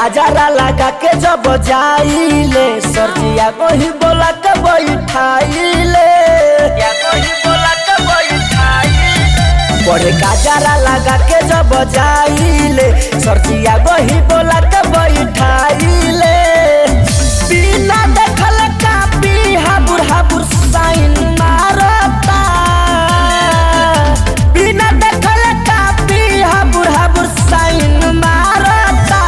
काजरा लगा के जब जाइले सरजिया कोही बोला के बैठाइले या कोही बोला के बैठाइले बड़े काजरा लगा के जब जाइले सरजिया कोही बोला के बैठाइले बिना देखल कापी हाबुर साइन मारता बिना देखल कापी हाबुर साइन मारता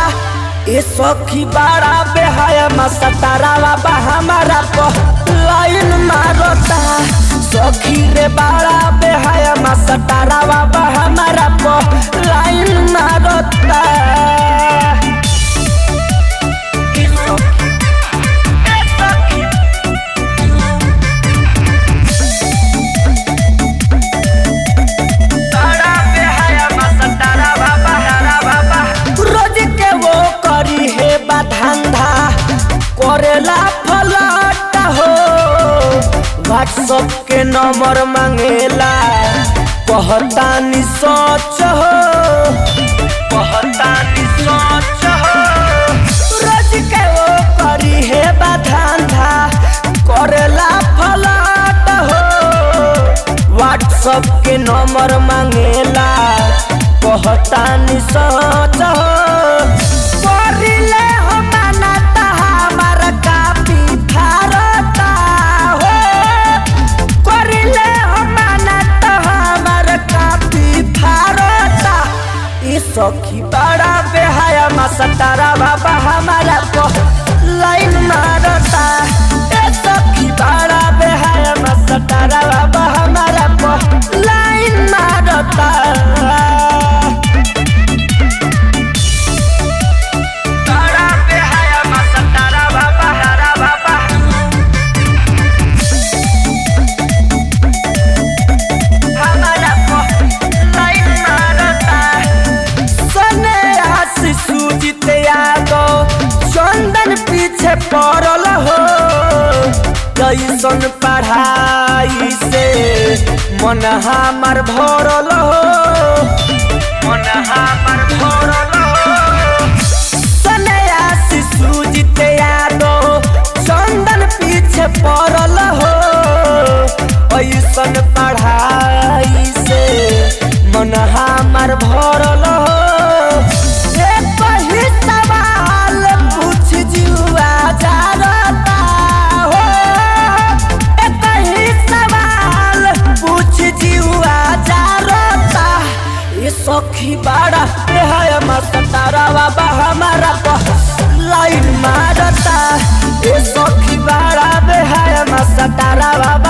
ए सखी बड़ा बेहाया मसतारावा बा हमारा प लाइन मारता सखी रे बड़ा बेहाया मसतारावा बा हमारा प लाइन मारता धंधा करेला फलट हो व्हाट्सएप के नंबर मांगेला कहतानी सोच हो कहतानी सोच हो रोज के वो करी है धंधा करेला फलट हो व्हाट्सएप के नंबर मांगेला कहतानी सोच हो सखी बड़ा बेहाया मसतारा बाबा हमारा को लाइन मारता ए सखी बड़ा बेहाया मसतारा बाबा हमारा को लाइन मारता बड़ा बेहाया मसतारा बाबा हरा बाबा हमारा को लाइन मारता सुजित यादव चंदन पीछे पड़ल हो कैसन पढ़ाई से मन हमार भरल हो मन हमार भरल हो सन्यासी सुजित यादव चंदन पीछे पड़ल हो कैसन पढ़ाई से मन हमार भरल हो सखी बड़ा है मसतारा बाबा हमारा लाइन मारता ए सखी बड़ा है मसतारा बाबा